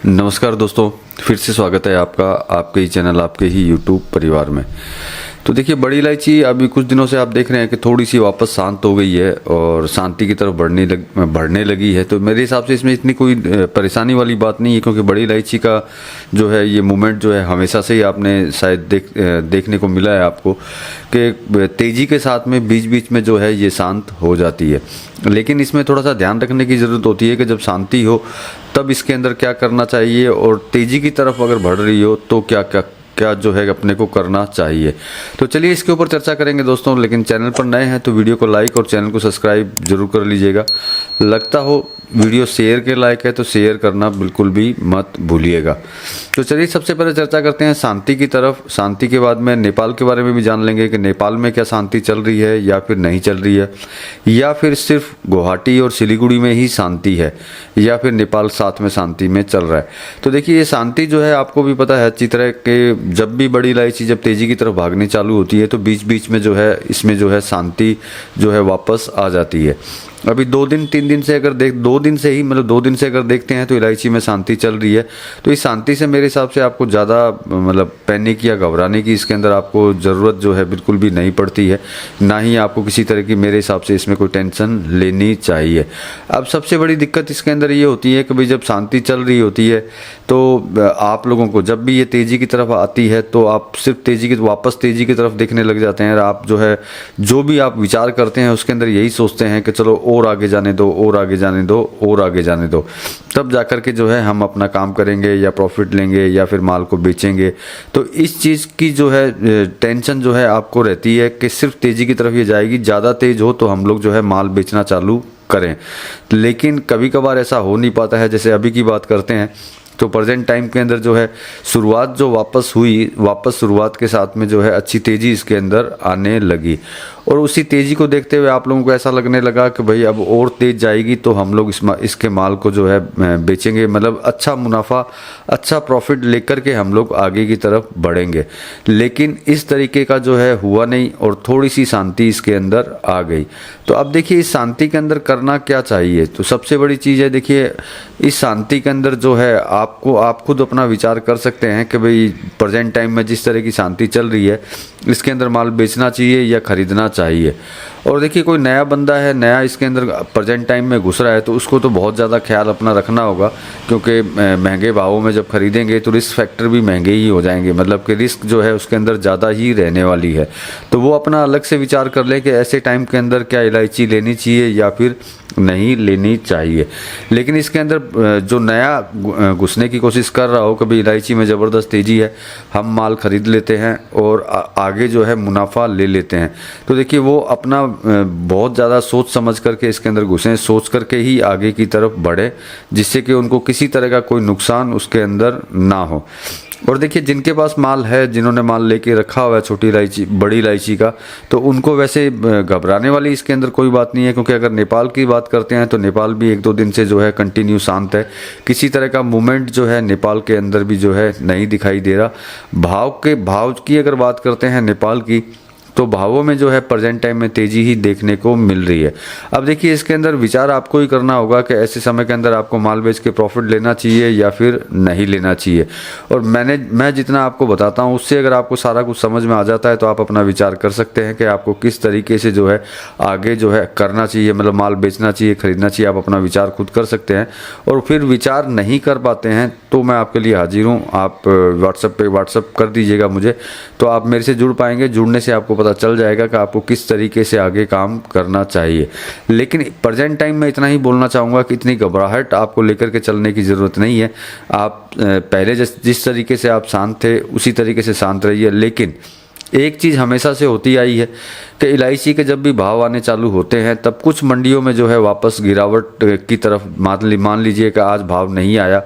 नमस्कार दोस्तों, फिर से स्वागत है आपका आपके ही चैनल आपके ही यूट्यूब परिवार में। तो देखिए, बड़ी इलायची अभी कुछ दिनों से आप देख रहे हैं कि थोड़ी सी वापस शांत हो गई है और शांति की तरफ बढ़ने लगी है। तो मेरे हिसाब से इसमें इतनी कोई परेशानी वाली बात नहीं है, क्योंकि बड़ी इलायची का जो है ये मूवमेंट जो है हमेशा से ही आपने शायद देखने को मिला है आपको कि तेज़ी के साथ में बीच बीच में जो है ये शांत हो जाती है। लेकिन इसमें थोड़ा सा ध्यान रखने की ज़रूरत होती है कि जब शांति हो तब इसके अंदर क्या करना चाहिए, और तेज़ी की तरफ अगर बढ़ रही हो तो क्या क्या क्या जो है अपने को करना चाहिए। तो चलिए इसके ऊपर चर्चा करेंगे दोस्तों। लेकिन चैनल पर नए हैं तो वीडियो को लाइक और चैनल को सब्सक्राइब जरूर कर लीजिएगा। लगता हो वीडियो शेयर के लायक है तो शेयर करना बिल्कुल भी मत भूलिएगा। तो चलिए सबसे पहले चर्चा करते हैं शांति की तरफ। शांति के बाद में नेपाल के बारे में भी जान लेंगे कि नेपाल में क्या शांति चल रही है या फिर नहीं चल रही है, या फिर सिर्फ गुवाहाटी और सिलीगुड़ी में ही शांति है, या फिर नेपाल साथ में शांति में चल रहा है। तो देखिए, ये शांति जो है आपको भी पता है अच्छी तरह के, जब भी बड़ी इलायची जब तेज़ी की तरफ भागनी चालू होती है तो बीच बीच में जो है इसमें जो है शांति जो है वापस आ जाती है। अभी 2 दिन से अगर 2 दिन से ही मतलब 2 दिन से अगर देखते हैं तो इलायची में शांति चल रही है। तो इस शांति से मेरे हिसाब से आपको ज़्यादा मतलब पैनिक या घबराने की इसके अंदर आपको ज़रूरत जो है बिल्कुल भी नहीं पड़ती है, ना ही आपको किसी तरह की मेरे हिसाब से इसमें कोई टेंशन लेनी चाहिए। अब सबसे बड़ी दिक्कत इसके अंदर ये होती है कि भाई जब शांति चल रही होती है तो आप लोगों को जब भी ये तेज़ी की तरफ आती है तो आप सिर्फ वापस तेज़ी की तरफ देखने लग जाते हैं। आप जो है जो भी आप विचार करते हैं उसके अंदर यही सोचते हैं कि चलो और आगे जाने दो, और आगे जाने दो, और आगे जाने दो, तब जाकर के जो है हम अपना काम करेंगे या प्रॉफिट लेंगे या फिर माल को बेचेंगे। तो इस चीज़ की जो है टेंशन जो है आपको रहती है कि सिर्फ तेज़ी की तरफ ये जाएगी, ज़्यादा तेज़ हो तो हम लोग जो है माल बेचना चालू करें। लेकिन कभी कभार ऐसा हो नहीं पाता है। जैसे अभी की बात करते हैं तो प्रेजेंट टाइम के अंदर जो है शुरुआत जो वापस शुरुआत के साथ में जो है अच्छी तेज़ी इसके अंदर आने लगी, और उसी तेज़ी को देखते हुए आप लोगों को ऐसा लगने लगा कि भाई अब और तेज़ जाएगी तो हम लोग इसके माल को जो है बेचेंगे, मतलब अच्छा मुनाफा अच्छा प्रॉफिट लेकर के हम लोग आगे की तरफ बढ़ेंगे। लेकिन इस तरीके का जो है हुआ नहीं और थोड़ी सी शांति इसके अंदर आ गई। तो अब देखिए इस शांति के अंदर करना क्या चाहिए। तो सबसे बड़ी चीज़ है, देखिए इस शांति के अंदर जो है आप खुद अपना विचार कर सकते हैं कि भाई प्रेजेंट टाइम में जिस तरह की शांति चल रही है इसके अंदर माल बेचना चाहिए या खरीदना चाहिए। और देखिए कोई नया बंदा है, नया इसके अंदर प्रेजेंट टाइम में घुस रहा है तो उसको तो बहुत ज़्यादा ख्याल अपना रखना होगा, क्योंकि महंगे भावों में जब खरीदेंगे तो रिस्क फैक्टर भी महंगे ही हो जाएंगे, मतलब कि रिस्क जो है उसके अंदर ज़्यादा ही रहने वाली है। तो वो अपना अलग से विचार कर ले कि ऐसे टाइम के अंदर क्या इलायची लेनी चाहिए या फिर नहीं लेनी चाहिए। लेकिन इसके अंदर जो नया घुसने की कोशिश कर रहा हो, कभी इलायची में ज़बरदस्त तेज़ी है, हम माल खरीद लेते हैं और आगे जो है मुनाफा ले लेते हैं। तो देखिए वो अपना बहुत ज़्यादा सोच समझ करके इसके अंदर घुसें, सोच करके ही आगे की तरफ बढ़े, जिससे कि उनको किसी तरह का कोई नुकसान उसके अंदर ना हो। और देखिए जिनके पास माल है, जिन्होंने माल लेके रखा हुआ है छोटी इलायची बड़ी इलायची का, तो उनको वैसे घबराने वाली इसके अंदर कोई बात नहीं है, क्योंकि अगर नेपाल की बात करते हैं तो नेपाल भी 1-2 दिन से जो है कंटिन्यू शांत है। किसी तरह का मूवमेंट जो है नेपाल के अंदर भी जो है नहीं दिखाई दे रहा। भाव की अगर बात करते हैं नेपाल की, तो भावों में जो है प्रेजेंट टाइम में तेज़ी ही देखने को मिल रही है। अब देखिए इसके अंदर विचार आपको ही करना होगा कि ऐसे समय के अंदर आपको माल बेच के प्रॉफिट लेना चाहिए या फिर नहीं लेना चाहिए। और मैं जितना आपको बताता हूँ उससे अगर आपको सारा कुछ समझ में आ जाता है तो आप अपना विचार कर सकते हैं कि आपको किस तरीके से जो है आगे जो है करना चाहिए, मतलब माल बेचना चाहिए खरीदना चाहिए। आप अपना विचार खुद कर सकते हैं। और फिर विचार नहीं कर पाते हैं तो मैं आपके लिए हाजिर हूँ। आप व्हाट्सअप कर दीजिएगा मुझे, तो आप मेरे से जुड़ पाएंगे। जुड़ने से आपको पता चल जाएगा कि आपको किस तरीके से आगे काम करना चाहिए। लेकिन प्रेजेंट टाइम में इतना ही बोलना चाहूँगा कि इतनी घबराहट आपको लेकर के चलने की ज़रूरत नहीं है। आप पहले जिस तरीके से आप शांत थे उसी तरीके से शांत रहिए। लेकिन एक चीज़ हमेशा से होती आई है कि इलायची के जब भी भाव आने चालू होते हैं तब कुछ मंडियों में जो है वापस गिरावट की तरफ, मान लीजिए कि आज भाव नहीं आया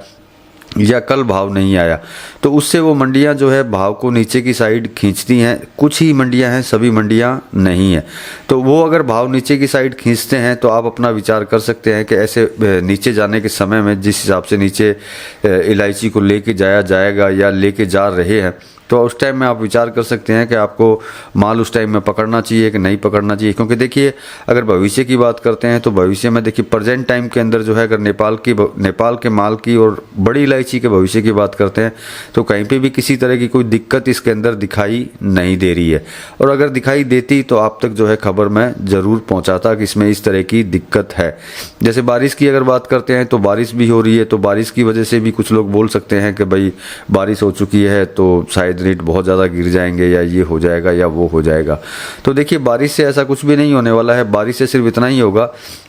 या कल भाव नहीं आया, तो उससे वो मंडियां जो है भाव को नीचे की साइड खींचती हैं। कुछ ही मंडियां हैं, सभी मंडियां नहीं हैं। तो वो अगर भाव नीचे की साइड खींचते हैं तो आप अपना विचार कर सकते हैं कि ऐसे नीचे जाने के समय में जिस हिसाब से नीचे इलायची को लेके जाया जाएगा या लेके जा रहे हैं, तो उस टाइम में आप विचार कर सकते हैं कि आपको माल उस टाइम में पकड़ना चाहिए कि नहीं पकड़ना चाहिए। क्योंकि देखिए अगर भविष्य की बात करते हैं तो भविष्य में देखिए प्रेजेंट टाइम के अंदर जो है अगर नेपाल के माल की और बड़ी इलायची के भविष्य की बात करते हैं तो कहीं पे भी किसी तरह की कोई दिक्कत इसके अंदर दिखाई नहीं दे रही है। और अगर दिखाई देती तो आप तक जो है खबर मैं ज़रूर पहुंचाता कि इसमें इस तरह की दिक्कत है। जैसे बारिश की अगर बात करते हैं तो बारिश भी हो रही है, तो बारिश की वजह से भी कुछ लोग बोल सकते हैं कि भाई बारिश हो चुकी है तो शायद रेट बहुत ज़्यादा गिर जाएंगे या ये हो जाएगा या वो हो जाएगा। तो देखिए बारिश से ऐसा कुछ भी नहीं होने वाला है। बारिश से सिर्फ इतना ही होगा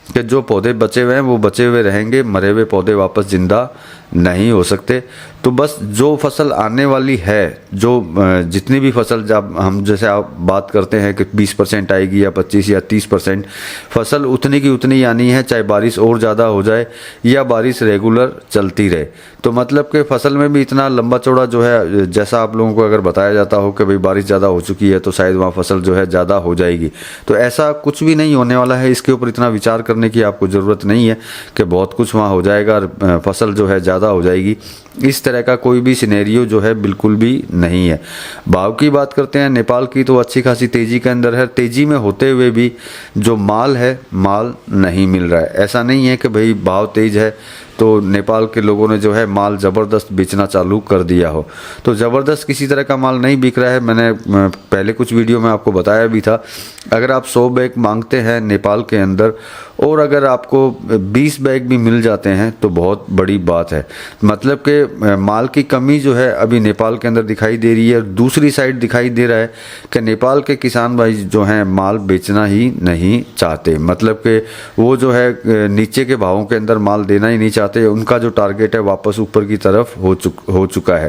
कि जो पौधे बचे हुए हैं वो बचे हुए रहेंगे, मरे हुए पौधे वापस जिंदा नहीं हो सकते। तो बस जो फसल आने वाली है, जो जितनी भी फसल जब हम जैसे आप बात करते हैं कि 20% आएगी या 25 या 30%, फसल उतनी की उतनी आनी है, चाहे बारिश और ज़्यादा हो जाए या बारिश रेगुलर चलती रहे। तो मतलब कि फसल में भी इतना लंबा चौड़ा जो है, जैसा आप लोगों को अगर बताया जाता हो कि भाई बारिश ज़्यादा हो चुकी है तो शायद वहाँ फसल जो है ज़्यादा हो जाएगी, तो ऐसा कुछ भी नहीं होने वाला है। इसके ऊपर इतना विचार करने की आपको ज़रूरत नहीं है कि बहुत कुछ वहाँ हो जाएगा और फसल जो है ज़्यादा हो जाएगी। इस तरह का कोई भी सिनेरियो जो है बिल्कुल भी नहीं है। भाव की बात करते हैं नेपाल की तो अच्छी खासी तेज़ी के अंदर है। तेज़ी में होते हुए भी जो माल है, माल नहीं मिल रहा है। ऐसा नहीं है कि भाई भाव तेज़ है तो नेपाल के लोगों ने जो है माल ज़बरदस्त बेचना चालू कर दिया हो। तो ज़बरदस्त किसी तरह का माल नहीं बिक रहा है। मैंने पहले कुछ वीडियो में आपको बताया भी था, अगर आप 100 बैग मांगते हैं नेपाल के अंदर और अगर आपको 20 बैग भी मिल जाते हैं तो बहुत बड़ी बात है। मतलब कि माल की कमी जो है अभी नेपाल के अंदर दिखाई दे रही है। दूसरी साइड दिखाई दे रहा है कि नेपाल के किसान भाई जो हैं माल बेचना ही नहीं चाहते। मतलब कि वो जो है नीचे के भावों के अंदर माल देना ही नहीं चाहते। उनका जो टारगेट है वापस ऊपर की तरफ हो चुका है।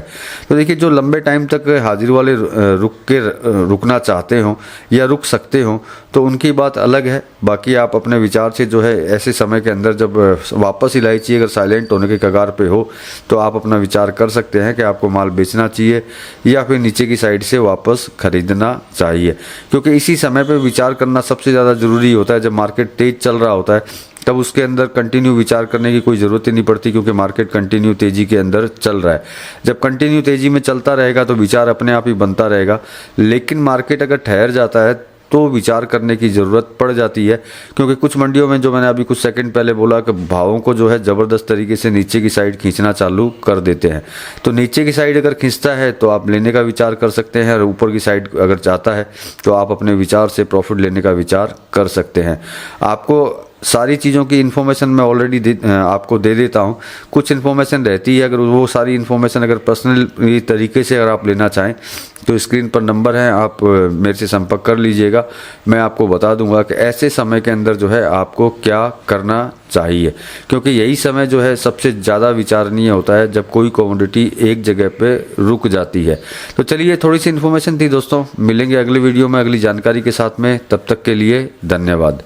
तो देखिए जो लंबे टाइम तक हाजिर वाले रुकना चाहते हों या रुक सकते हों तो उनकी बात अलग है। बाकी आप अपने विचार से जो है ऐसे समय के अंदर जब वापस इलायची अगर साइलेंट होने के कगार पे हो तो आप अपना विचार कर सकते हैं कि आपको माल बेचना चाहिए या फिर नीचे की साइड से वापस खरीदना चाहिए। क्योंकि इसी समय पे विचार करना सबसे ज़्यादा ज़रूरी होता है। जब मार्केट तेज़ चल रहा होता है तब उसके अंदर कंटिन्यू विचार करने की कोई ज़रूरत ही नहीं पड़ती, क्योंकि मार्केट कंटिन्यू तेज़ी के अंदर चल रहा है। जब कंटिन्यू तेज़ी में चलता रहेगा तो विचार अपने आप ही बनता रहेगा। लेकिन मार्केट अगर ठहर जाता है तो विचार करने की ज़रूरत पड़ जाती है। क्योंकि कुछ मंडियों में जो मैंने अभी कुछ सेकंड पहले बोला कि भावों को जो है ज़बरदस्त तरीके से नीचे की साइड खींचना चालू कर देते हैं। तो नीचे की साइड अगर खींचता है तो आप लेने का विचार कर सकते हैं, और ऊपर की साइड अगर जाता है तो आप अपने विचार से प्रॉफिट लेने का विचार कर सकते हैं। आपको सारी चीज़ों की इन्फॉर्मेशन मैं ऑलरेडी आपको दे देता हूँ। कुछ इन्फॉर्मेशन रहती है, अगर वो सारी इन्फॉर्मेशन अगर पर्सनल तरीके से अगर आप लेना चाहें तो स्क्रीन पर नंबर है, आप मेरे से संपर्क कर लीजिएगा। मैं आपको बता दूंगा कि ऐसे समय के अंदर जो है आपको क्या करना चाहिए। क्योंकि यही समय जो है सबसे ज़्यादा विचारणीय होता है जब कोई कमोडिटी एक जगह पे रुक जाती है। तो चलिए, थोड़ी सी इन्फॉर्मेशन थी दोस्तों। मिलेंगे अगले वीडियो में अगली जानकारी के साथ में। तब तक के लिए धन्यवाद।